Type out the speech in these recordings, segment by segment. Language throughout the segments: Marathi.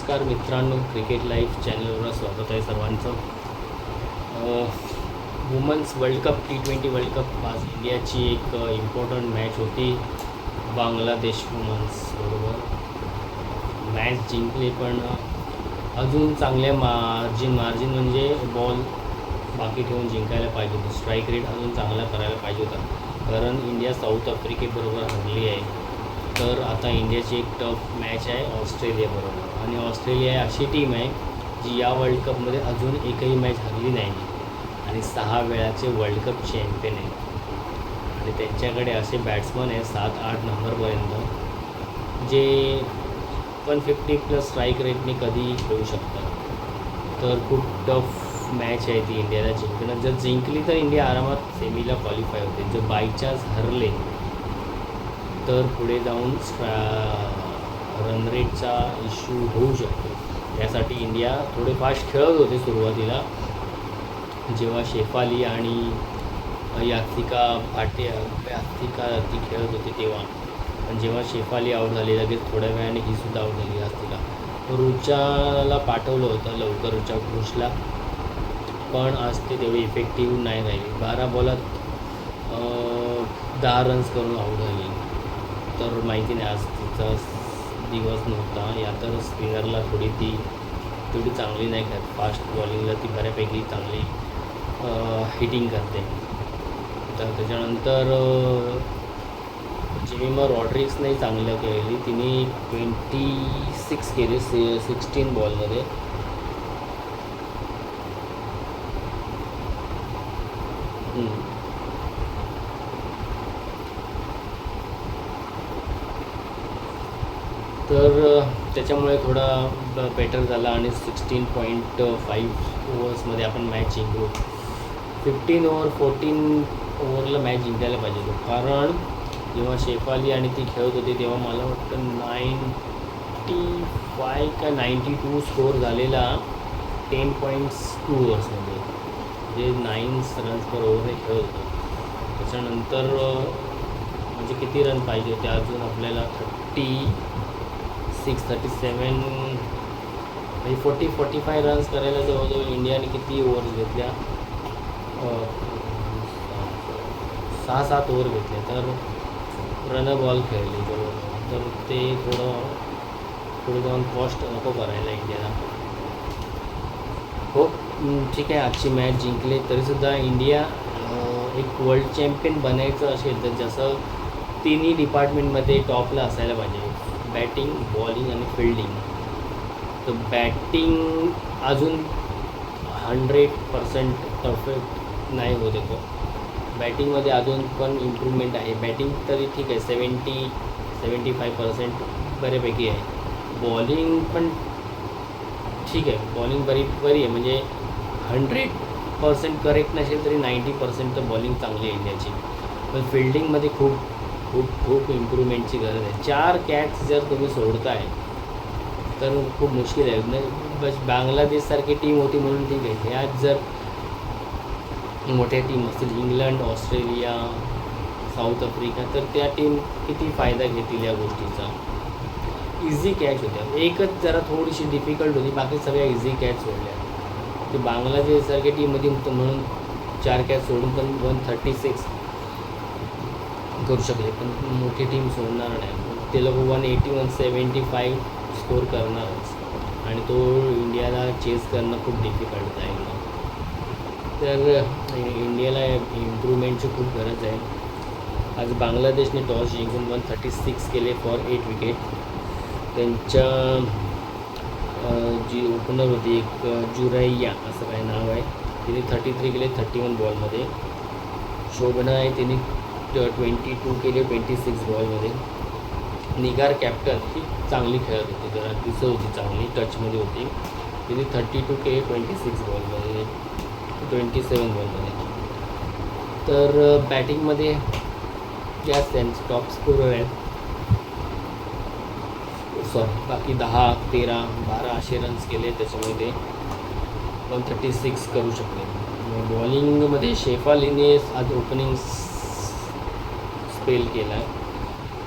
नमस्कार मित्रांनो, क्रिकेट लाईव्ह चॅनलवर स्वागत आहे सर्वांचं. Women's world cup T20 world cup आज इंडियाची एक इम्पॉर्टंट मॅच होती. बांगलादेश वुमन्स बरोबर मॅच जिंकली, पण अजून चांगल्या मार्जिन म्हणजे बॉल बाकी ठेवून जिंकायला पाहिजे होतं. स्ट्राईक रेट अजून चांगला करायला पाहिजे होता, कारण इंडिया साऊथ आफ्रिकेबरोबर हरली आहे. तर आता इंडियाची एक टफ मॅच आहे ऑस्ट्रेलियाबरोबर, आणि ऑस्ट्रेलिया अशी टीम आहे जी या वर्ल्ड कपमध्ये अजून एकही मॅच हरली नाही आणि 6 वेळाचे वर्ल्ड कप चॅम्पियन आहे. आणि त्यांच्याकडे असे बॅट्समन आहे 7-8 नंबरपर्यंत जे 150+ स्ट्राईक रेटने कधीही खेळू शकतात. तर खूप टफ मॅच आहे ती इंडियाला जिंकणं. जर जिंकली तर इंडिया आरामात सेमीला क्वालिफाय होते. जर बाय चान्स हरले तर पुढे जाऊन रन रेटचा इश्यू होऊ शकतो. त्यासाठी इंडिया थोडे फास्ट खेळत होते सुरुवातीला, जेव्हा शेफाली आणि यास्तिका ती खेळत होती तेव्हा. पण जेव्हा शेफाली आऊट झाली लगेच थोड्या वेळाने ही सुद्धा आऊट झाली यास्तिका. रुचाला पाठवलं होतं लवकर, रुचा घोषला, पण आज ते तेवढी इफेक्टिव्ह नाही राहिली. 12 बॉलात 10 रन्स करून आऊट झाली. तर माहिती नाही, आज तिचा दिवस नव्हता. या तर स्पिनरला तेवढी चांगली नाही खेळत. फास्ट बॉलिंगला ती बऱ्यापैकी चांगली हिटिंग करते. तर त्याच्यानंतर जेमिमा रॉड्रिग्सने चांगलं केली. तिने 26 केले 16 बॉलमध्ये. तर त्याच्यामुळे थोडा बेटर झाला आणि 16.5 ओव्हर्समध्ये आपण मॅच जिंकलो. 15 ओव्हर 14 ओव्हरला मॅच जिंकायला पाहिजे होतं, कारण जेव्हा शेफाली आणि ती खेळत होती तेव्हा मला वाटतं 95 का 92 स्कोअर झालेला 10.2 ओव्हर्समध्ये, जे 9 रन्स पर ओव्हर खेळत होतो. त्याच्यानंतर म्हणजे किती रन पाहिजे होते अजून आपल्याला? 37 म्हणजे 40-45 रन्स करायला जवळजवळ इंडियाने किती ओव्हर्स घेतल्या? 6-7 ओव्हर घेतले. तर रन बॉल खेळले जवळजवळ. तर ते पुढे जाऊन कॉस्ट नको करायला इंडियाला. हो ठीक आहे, आजची मॅच जिंकले तरीसुद्धा इंडिया एक वर्ल्ड चॅम्पियन बनायचं असेल तर जसं तिन्ही डिपार्टमेंटमध्ये टॉपला असायला पाहिजे: बॅटिंग, बॉलिंग आणि फिल्डिंग. तर बॅटिंग अजून 100% परफेक्ट नाही होत आहे. बॅटिंगमध्ये अजून पण इम्प्रूव्हमेंट आहे. बॅटिंग तरी ठीक आहे, 70-75% बऱ्यापैकी आहे. बॉलिंग पण ठीक आहे, बॉलिंग बरी आहे, म्हणजे 100% करेक्ट नसेल तरी 90% तर बॉलिंग चांगली आहे इंडियाची. पण फिल्डिंगमध्ये खूप इम्प्रूव्हमेंटची गरज आहे. 4 कॅच जर तुम्ही सोडताय तर खूप मुश्किल आहे. बस बांगलादेशसारखी टीम होती म्हणून ठीक आहे. ह्यात जर मोठ्या टीम असतील, इंग्लंड, ऑस्ट्रेलिया, साऊथ आफ्रिका, तर त्या टीम किती फायदा घेतील या गोष्टीचा. इझी कॅच होत्या. एकच जरा थोडीशी डिफिकल्ट होती, बाकी सगळ्या इझी कॅच सोडल्या. ते बांगलादेशसारख्या टीममध्ये म्हणून 4 कॅच सोडून पण 136 करू शकले. पण मोठी टीम सोडणार नाही. ते लोक 180-175 स्कोर करणारच, आणि तो इंडियाला चेस करणं खूप डिफिकल्ट जाईल. तर इंडियाला इम्प्रूव्हमेंटची खूप गरज आहे. आज बांगलादेशने टॉस जिंकून 136 केले फॉर 8 विकेट. त्यांच्या जी ओपनर होती एक जुरैया असं काय नाव आहे, तिने 33 केले 31 बॉलमध्ये. शोभना आहे, तिने 22 केले 26 बॉलमध्ये. निगार कॅप्टन ही चांगली खेळत होती, जरा दिसत होती चांगली, टचमध्ये होती. तिने 32 केले 26 बॉलमध्ये 27 बॉलमध्ये. तर बॅटिंगमध्ये जास्त त्यांचे टॉप स्कोरर आहेत. बाकी 10, 13, 12 असे रन्स केले, त्याच्यामुळे ते 136 करू शकले. बॉलिंगमध्ये शेफालीने आज ओपनिंग स्पेल केला.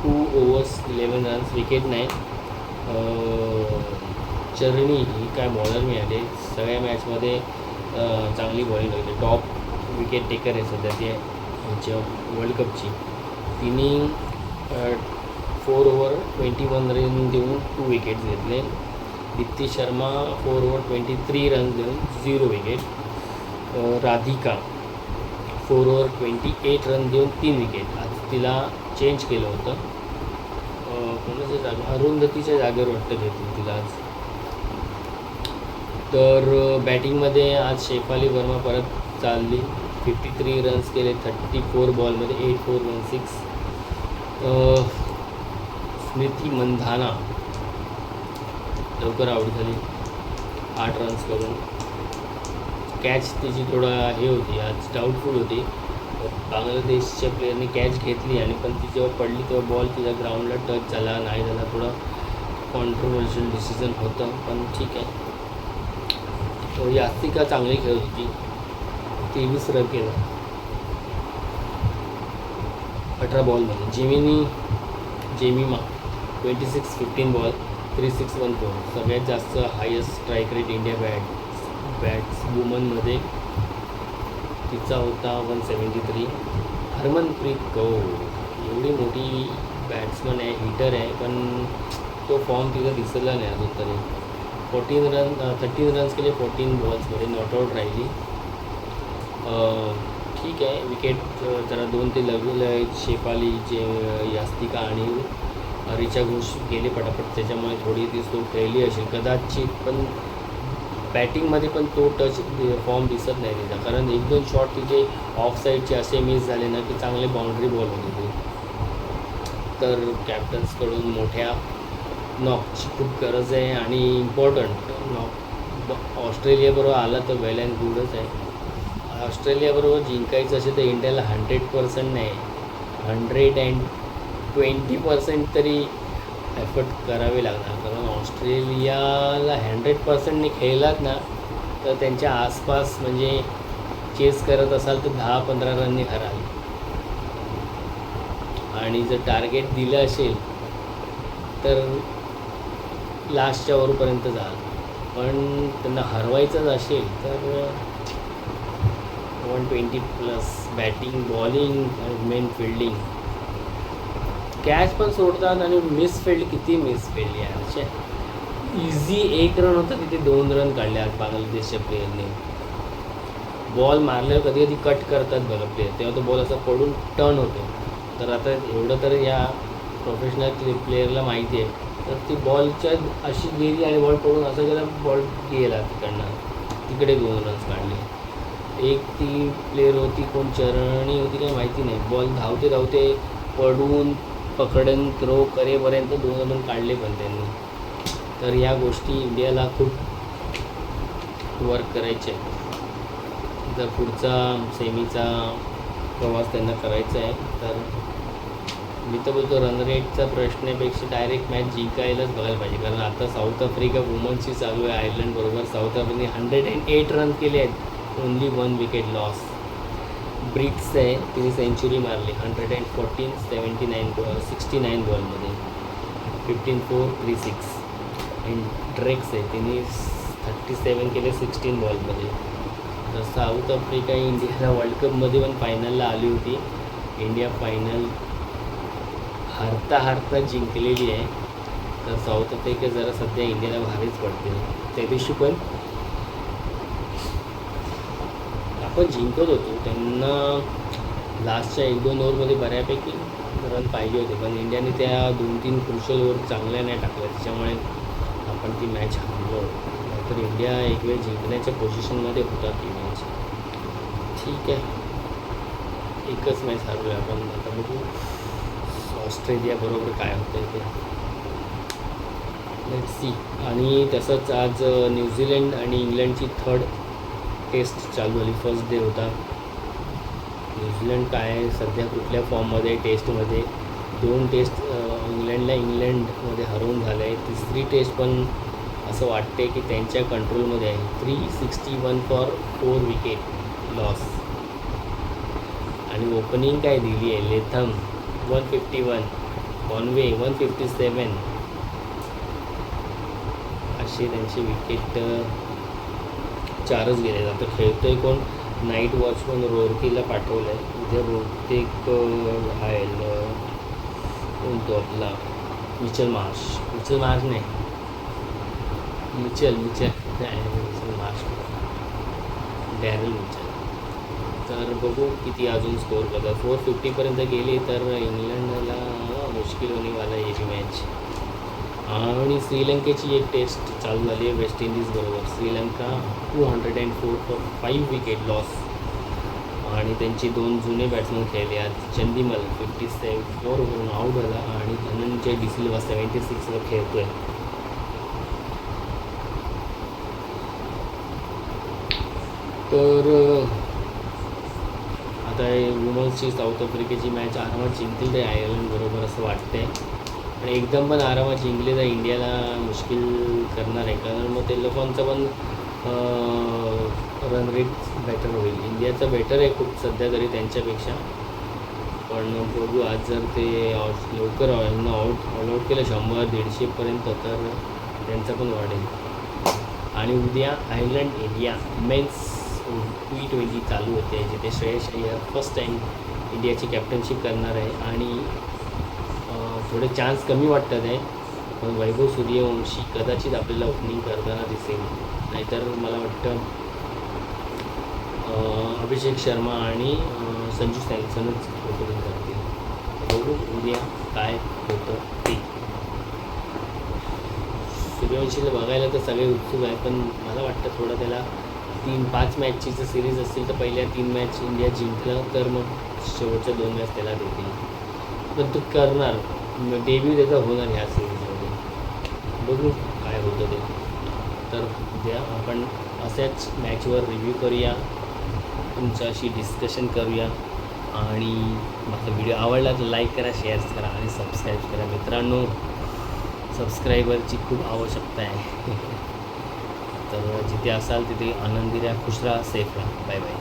2 overs 11 रन्स, विकेट नाही. चरणी ही काय बॉलर मिळाली, सगळ्या मॅचमध्ये चांगली बॉलिंग होती. टॉप विकेट टेकर आहे सध्या ते ह्याच्या वर्ल्ड कपची. तिने 4 ओव्हर 21 रन देऊन 2 विकेट्स घेतले. दीप्ती शर्मा 4 ओव्हर 23 रन देऊन 0 विकेट. राधिका 4 ओव्हर 28 रन देऊन 3 विकेट. आज तिला चेंज केलं होतं, कोणाच्या जागा, अरुंधतीच्या जागेवर वाटतं घेतली तिला आज. तर बॅटिंगमध्ये आज शेफाली वर्मा परत चालली. 53 रन्स केले 34 बॉलमध्ये, 8-4-1-6. स्मृती मंधाना लवकर आऊट झाली 8 रन्स करून. कॅच तिची थोडा हे होती, आज डाऊटफुल होती. बांगलादेशच्या प्लेयरने कॅच घेतली आणि पण ती जेव्हा पडली तेव्हा बॉल तिच्या ग्राउंडला टच झाला नाही झाला, थोडा कॉन्ट्रोवर्शियल डिसिजन होतं, पण ठीक आहे. यास्तिका चांगली खेळत होती, 23 रन केला 18 बॉलमध्ये. Jemimah 26-15 ball 3-6-1-4. सगळ्यात जास्त हायेस्ट स्ट्राईक रेट इंडिया बॅट्स वुमनमध्ये तिचा होता 173. हरमनप्रीत कौर एवढी मोठी बॅट्समन आहे, हिटर आहे, पण तो फॉर्म तिचा दिसला नाही अजून तरी. 13 रन्स केले 14 बॉल्समध्ये, नॉट आऊट राहिली. ठीक आहे. विकेट जरा 2 ते लागले आहेत. शेफाली, यास्तिका आणि रिचा घोष गेले पटापट, त्याच्यामुळे थोडी ती स्लो खेळली असेल कदाचित, पण बॅटिंगमध्ये पण तो टच फॉर्म दिसत नाही तिचा, कारण 1-2 शॉट तिचे ऑफ साईडचे असे मिस झाले ना की चांगले बाउंड्री बॉल होते ते. तर कॅप्टन्सकडून मोठ्या नॉकची खूप गरज आहे आणि इम्पॉर्टंट नॉक. ऑस्ट्रेलियाबरोबर आला तर वेल अँड गुडच आहे. ऑस्ट्रेलियाबरोबर जिंकायचं असेल तर इंडियाला 100% नाही, 120% तरी एफर्ट करावे लागणार, कारण ऑस्ट्रेलियाला 100%ने खेळलात ना तर त्यांच्या आसपास म्हणजे चेस करत असाल तर 10-15 रनने हराल. आणि जर टार्गेट दिलं असेल तर लास्टच्या ओव्हरपर्यंत जाल, पण त्यांना हरवायचंच असेल तर 120+. बॅटिंग, बॉलिंग आणि मेन फिल्डिंग. कॅच पण सोडतात आणि मिसफिल्ड, किती मिसफिल्ड यार. इझी 1 रन होता तिथे 2 रन काढले आज बांगलादेशच्या प्लेयरने. बॉल मारल्यावर कधी कधी कट करतात बघा प्लेयर, तेव्हा तो बॉल असा पडून टर्न होतो. तर आता एवढं तर या प्रोफेशनल प्लेयरला माहिती आहे, तर ती बॉलच्या अशी गेली आणि बॉल पडून असं गेला, बॉल गेला तिकडनं, तिकडे 2 रन्स काढले. एक ती प्लेयर होती, कोण चरणी होती काही माहिती नाही, बॉल धावते धावते पडून पकडून थ्रो करेपर्यंत 2 रन काढले पण त्यांनी. तर या गोष्टी इंडियाला खूप वर्क करायचे आहे जर पुढचा सेमीचा प्रवास त्यांना करायचा आहे. तर मी तर बोलतो रन रेटचा प्रश्नापेक्षा डायरेक्ट मॅच जिंकायलाच बघायला पाहिजे, कारण आता साऊथ आफ्रिका वुमन्सची चालू आहे आयर्लंडबरोबर. साऊथ आफ्रिकेने 108 रन केले आहेत, ओन्ली 1 विकेट लॉस. ब्रिक्स आहे, तिने सेंचुरी मारली 114 69 बॉलमध्ये, 15-4-3-6. आणि ड्रेक्स आहे, तिने 37 केले 16 बॉलमध्ये. तर साऊथ आफ्रिका इंडियाला वर्ल्ड कपमध्ये पण फायनलला आली होती. इंडिया फायनल हारता जिंकलेली आहे. तर साऊथ आफ्रिका जरा सध्या इंडियाला भारीच पडते. त्या दिवशी पण आपण जिंकत होतो, त्यांना लास्टच्या 1-2 ओव्हरमध्ये बऱ्यापैकी रन पाहिजे होते, पण इंडियाने त्या 2-3 क्रुशल ओव्हर चांगल्या नाही टाकल्या, त्याच्यामुळे आपण ती मॅच हारलो. तर इंडिया एक वेळ जिंकण्याच्या पोझिशनमध्ये होता ती मॅच. ठीक आहे, एकच मॅच हारलो आहे आपण. आता बघू ऑस्ट्रेलियाबरोबर काय होतं ते, लेट्स सी. आणि तसंच आज न्यूझीलंड आणि इंग्लंडची 3rd टेस्ट चालू झाली. फर्स्ट डे होता. न्यूझीलंड काय सध्या कुठल्या फॉर्ममध्ये टेस्टमध्ये 2 टेस्ट इंग्लंडमध्ये हरवून झालं आहे. 3री टेस्ट पण असं वाटते की त्यांच्या कंट्रोलमध्ये आहे. 361 फॉर 4 विकेट लॉस. आणि ओपनिंग काय दिली आहे, लेथम 151, कॉन्वे 157. असे त्यांचे विकेट 4च गेले. आता खेळतोय कोण, नाईट वॉचमन रोरकीला पाठवलं आहे. उद्या बहुतेक राहील कोणतो आपला मिचल मार्श नाही, मिचल मार्श, डॅरल मिचल. तर बघू किती अजून स्कोअर करतात. 450पर्यंत गेली तर इंग्लंडला मुश्किल होणेवाला आहे ही मॅच. आणि श्रीलंकेची एक टेस्ट चालू झाली आहे वेस्ट इंडिज बरोबर. Sri Lanka 204 for 5 wicket loss. आणि त्यांची 2 जुने बॅट्समन खेळले आज. चंदिमल 57 वरून आऊट झाला आणि धनंजय डिसिल्वा 76वर खेळतोय. तर आता वुमन्सची साऊथ आफ्रिकेची मॅच आरामात जिंकतील ते आयर्लंड बरोबर असं वाटतंय. आणि एकदम पण आरामात जिंकले तर इंडियाला मुश्किल करणार आहे, कारण मग ते लोकांचं पण रन रेट बेटर होईल. इंडियाचं बेटर आहे खूप सध्या तरी त्यांच्यापेक्षा. पण बघू आज जर ते लवकर ऑल आऊट केलं 100-150पर्यंत तर त्यांचं पण वाढेल. आणि उद्या आयर्लंड इंडिया मेन्स T20 चालू होते, जिथे श्रेयस अय्यर फर्स्ट टाईम इंडियाची कॅप्टनशिप करणार आहे. आणि थोडे चान्स कमी वाटतात आहे, पण वैभव सूर्यवंशी कदाचित आपल्याला ओपनिंग करताना दिसेल. नाहीतर मला वाटतं अभिषेक शर्मा आणि संजू सॅमसनच ओपनिंग करतील. बघू उद्या काय होतं ते. सूर्यवंशीला बघायला तर सगळे उत्सुक आहे, पण मला वाटतं थोडं त्याला 3-5 मॅचची जर सिरीज असतील तर पहिल्या 3 मॅच इंडिया जिंकलं तर मग शेवटच्या 2 मॅच त्याला देतील. पण तो करणार, डेब्यू त्याचा होणार ह्या सिरीजमध्ये. बघू काय होतं ते. तर उद्या आपण अशाच मॅचवर रिव्ह्यू करूया, तुमच्याशी डिस्कशन करूया. आणि माझा व्हिडिओ आवडला तर लाईक करा, शेअर करा आणि सबस्क्राईब करा. मित्रांनो, सबस्क्रायबरची खूप आवश्यकता आहे. तर जिथे असाल तिथे आनंदी राहा, खुश राहा, सेफ राहा. Bye bye.